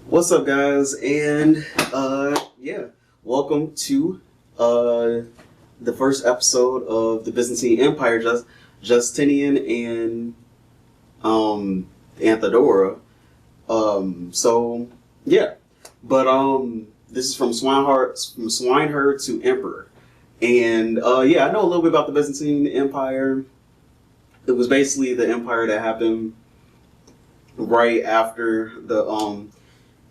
What's up, guys? And welcome to the first episode of the Byzantine Empire, Justinian and Theodora. This is from swineherd to emperor, and I know a little bit about the Byzantine Empire. It was basically the empire that happened right after the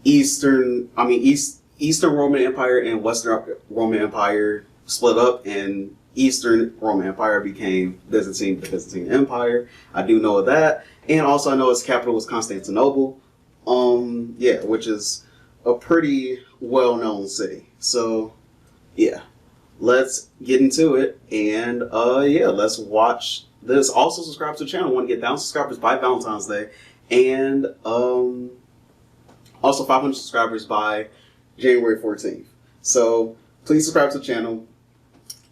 Eastern Roman Empire and Western Roman Empire split up, and Eastern Roman Empire became the Byzantine Empire. I do know of that, and also I know its capital was Constantinople. Which is a pretty well-known city. So, let's get into it, and let's watch this. Also, subscribe to the channel. I want to get 1,000 subscribers by Valentine's Day, and also 500 subscribers by January 14th. So please subscribe to the channel.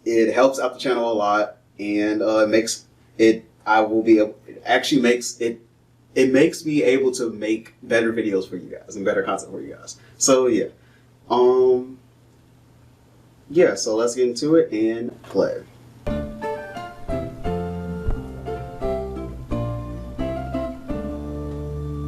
It helps out the channel a lot, and it makes me able to make better videos for you guys and better content for you guys. So so let's get into it and play.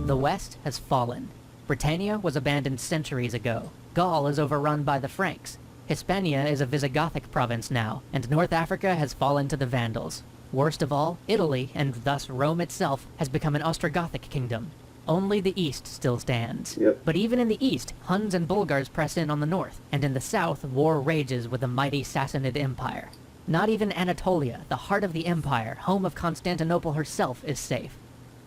The West has fallen. Britannia was abandoned centuries ago. Gaul is overrun by the Franks. Hispania is a Visigothic province now, and North Africa has fallen to the Vandals. Worst of all, Italy, and thus Rome itself, has become an Ostrogothic kingdom. Only the East still stands. Yep. But even in the East, Huns and Bulgars press in on the north, and in the south, war rages with the mighty Sassanid Empire. Not even Anatolia, the heart of the empire, home of Constantinople herself, is safe.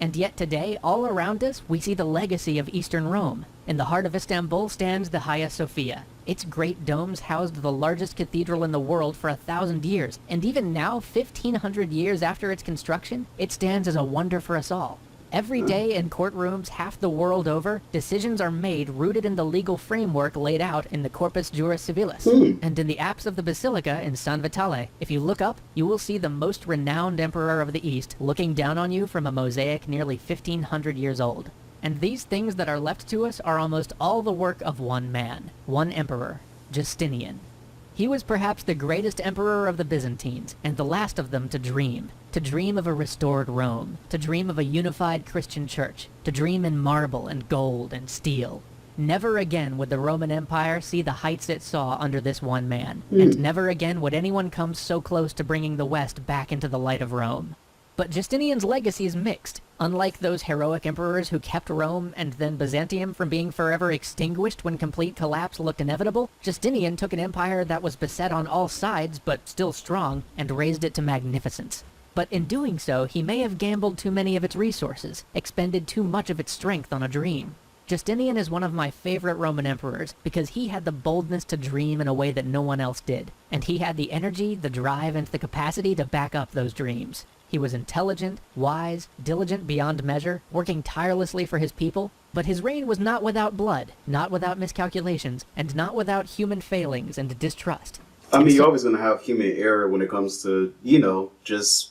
And yet today, all around us, we see the legacy of Eastern Rome. In the heart of Istanbul stands the Hagia Sophia. Its great domes housed the largest cathedral in the world for 1,000 years, and even now, 1,500 years after its construction, it stands as a wonder for us all. Every day in courtrooms half the world over, decisions are made rooted in the legal framework laid out in the Corpus Juris Civilis. And in the apse of the Basilica in San Vitale, if you look up, you will see the most renowned emperor of the East looking down on you from a mosaic nearly 1,500 years old. And these things that are left to us are almost all the work of one man, one emperor, Justinian. He was perhaps the greatest emperor of the Byzantines, and the last of them to dream of a restored Rome, to dream of a unified Christian church, to dream in marble and gold and steel. Never again would the Roman Empire see the heights it saw under this one man, and never again would anyone come so close to bringing the West back into the light of Rome. But Justinian's legacy is mixed. Unlike those heroic emperors who kept Rome and then Byzantium from being forever extinguished when complete collapse looked inevitable, Justinian took an empire that was beset on all sides but still strong and raised it to magnificence. But in doing so, he may have gambled too many of its resources, expended too much of its strength on a dream. Justinian is one of my favorite Roman emperors because he had the boldness to dream in a way that no one else did, and he had the energy, the drive, and the capacity to back up those dreams. He was intelligent, wise, diligent beyond measure, working tirelessly for his people, but his reign was not without blood, not without miscalculations, and not without human failings and distrust. You're always going to have human error when it comes to, just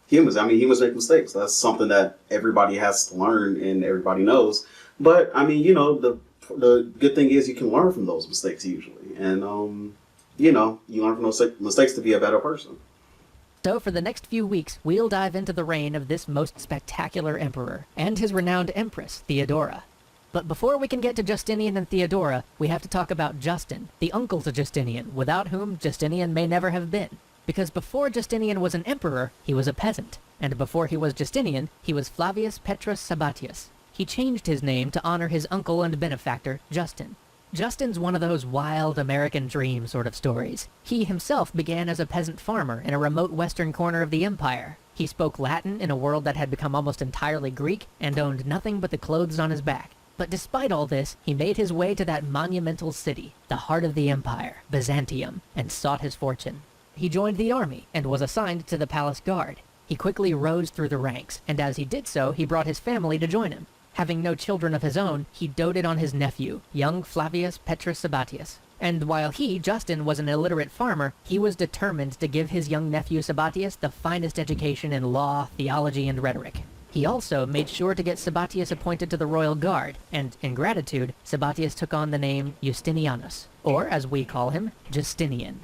humans. Humans make mistakes. That's something that everybody has to learn and everybody knows. But, the good thing is you can learn from those mistakes usually. And, you learn from those mistakes to be a better person. So for the next few weeks, we'll dive into the reign of this most spectacular emperor, and his renowned empress, Theodora. But before we can get to Justinian and Theodora, we have to talk about Justin, the uncle to Justinian, without whom Justinian may never have been. Because before Justinian was an emperor, he was a peasant, and before he was Justinian, he was Flavius Petrus Sabatius. He changed his name to honor his uncle and benefactor, Justin. Justin's one of those wild American dream sort of stories. He himself began as a peasant farmer in a remote western corner of the empire. He spoke Latin in a world that had become almost entirely Greek and owned nothing but the clothes on his back. But despite all this, he made his way to that monumental city, the heart of the empire, Byzantium, and sought his fortune. He joined the army and was assigned to the palace guard. He quickly rose through the ranks, and as he did so, he brought his family to join him. Having no children of his own, he doted on his nephew, young Flavius Petrus Sabatius. And while he, Justin, was an illiterate farmer, he was determined to give his young nephew Sabatius the finest education in law, theology, and rhetoric. He also made sure to get Sabbatius appointed to the royal guard, and in gratitude, Sabbatius took on the name Justinianus, or as we call him, Justinian.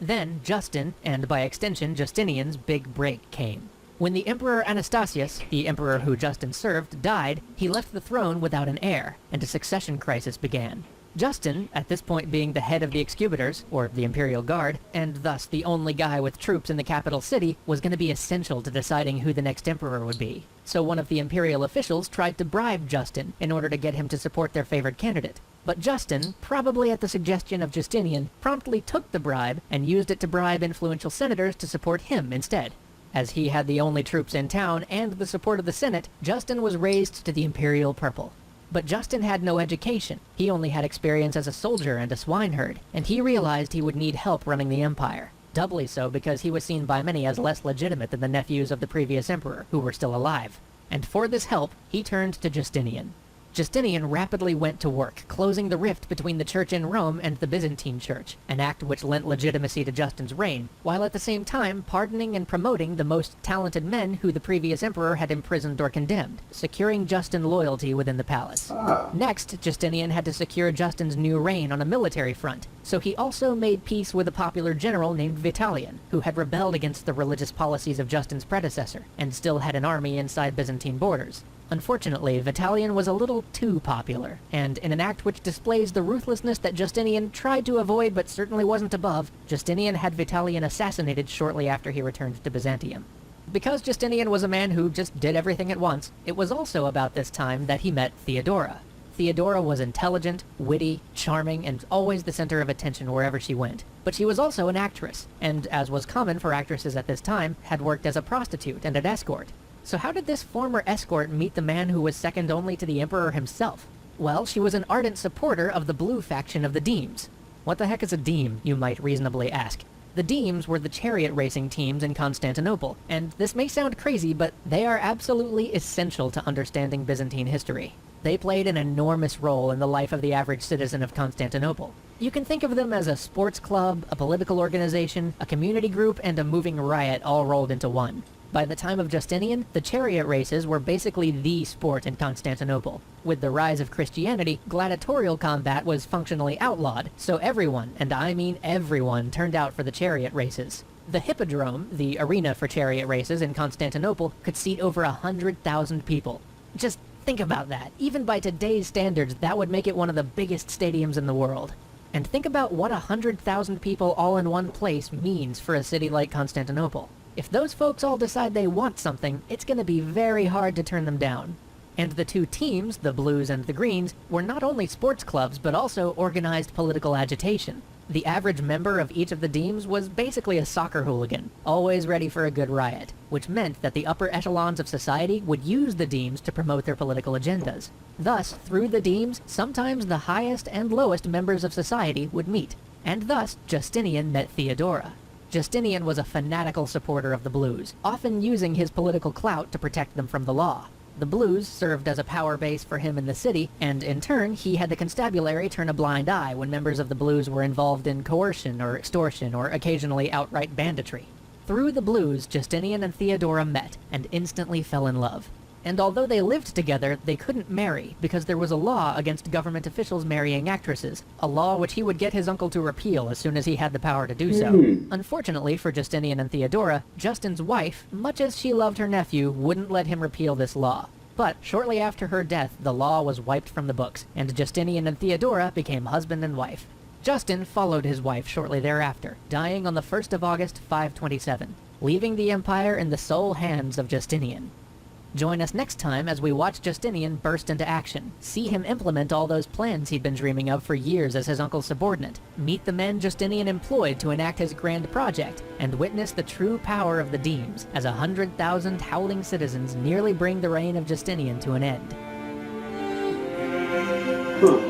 Then Justin, and by extension Justinian's big break came. When the Emperor Anastasius, the emperor who Justin served, died, he left the throne without an heir, and a succession crisis began. Justin, at this point being the head of the Excubitors, or the Imperial Guard, and thus the only guy with troops in the capital city, was going to be essential to deciding who the next emperor would be. So one of the imperial officials tried to bribe Justin in order to get him to support their favored candidate. But Justin, probably at the suggestion of Justinian, promptly took the bribe and used it to bribe influential senators to support him instead. As he had the only troops in town and the support of the Senate, Justin was raised to the imperial purple. But Justin had no education. He only had experience as a soldier and a swineherd, and he realized he would need help running the empire. Doubly so because he was seen by many as less legitimate than the nephews of the previous emperor, who were still alive. And for this help, he turned to Justinian. Justinian rapidly went to work, closing the rift between the church in Rome and the Byzantine church, an act which lent legitimacy to Justin's reign, while at the same time pardoning and promoting the most talented men who the previous emperor had imprisoned or condemned, securing Justin loyalty within the palace. Next, Justinian had to secure Justin's new reign on a military front, so he also made peace with a popular general named Vitalian, who had rebelled against the religious policies of Justin's predecessor, and still had an army inside Byzantine borders. Unfortunately, Vitalian was a little too popular, and in an act which displays the ruthlessness that Justinian tried to avoid but certainly wasn't above, Justinian had Vitalian assassinated shortly after he returned to Byzantium. Because Justinian was a man who just did everything at once, it was also about this time that he met Theodora. Theodora was intelligent, witty, charming, and always the center of attention wherever she went. But she was also an actress, and as was common for actresses at this time, had worked as a prostitute and an escort. So how did this former escort meet the man who was second only to the emperor himself? Well, she was an ardent supporter of the blue faction of the Demes. What the heck is a Deme, you might reasonably ask? The Demes were the chariot racing teams in Constantinople, and this may sound crazy, but they are absolutely essential to understanding Byzantine history. They played an enormous role in the life of the average citizen of Constantinople. You can think of them as a sports club, a political organization, a community group, and a moving riot all rolled into one. By the time of Justinian, the chariot races were basically the sport in Constantinople. With the rise of Christianity, gladiatorial combat was functionally outlawed, so everyone, and I mean everyone, turned out for the chariot races. The Hippodrome, the arena for chariot races in Constantinople, could seat over 100,000 people. Just think about that. Even by today's standards, that would make it one of the biggest stadiums in the world. And think about what 100,000 people all in one place means for a city like Constantinople. If those folks all decide they want something, it's going to be very hard to turn them down. And the two teams, the Blues and the Greens, were not only sports clubs, but also organized political agitation. The average member of each of the Demes was basically a soccer hooligan, always ready for a good riot, which meant that the upper echelons of society would use the Demes to promote their political agendas. Thus, through the Demes, sometimes the highest and lowest members of society would meet. And thus, Justinian met Theodora. Justinian was a fanatical supporter of the Blues, often using his political clout to protect them from the law. The Blues served as a power base for him in the city, and in turn, he had the constabulary turn a blind eye when members of the Blues were involved in coercion or extortion or occasionally outright banditry. Through the Blues, Justinian and Theodora met, and instantly fell in love. And although they lived together, they couldn't marry, because there was a law against government officials marrying actresses, a law which he would get his uncle to repeal as soon as he had the power to do so. Unfortunately for Justinian and Theodora, Justin's wife, much as she loved her nephew, wouldn't let him repeal this law. But shortly after her death, the law was wiped from the books, and Justinian and Theodora became husband and wife. Justin followed his wife shortly thereafter, dying on the 1st of August 527, leaving the empire in the sole hands of Justinian. Join us next time as we watch Justinian burst into action, see him implement all those plans he'd been dreaming of for years as his uncle's subordinate, meet the men Justinian employed to enact his grand project, and witness the true power of the Demes as 100,000 howling citizens nearly bring the reign of Justinian to an end.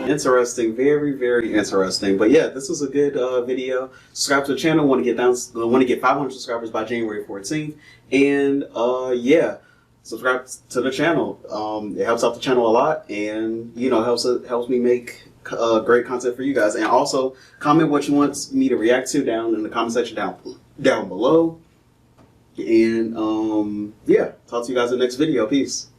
Interesting, very, very interesting. But yeah, this was a good video. Subscribe to the channel. Want to get 500 subscribers by January 14th, and yeah. Subscribe to the channel. It helps out the channel a lot, and helps me make great content for you guys. And also comment what you want me to react to down in the comment section down below. And yeah, talk to you guys in the next video. Peace.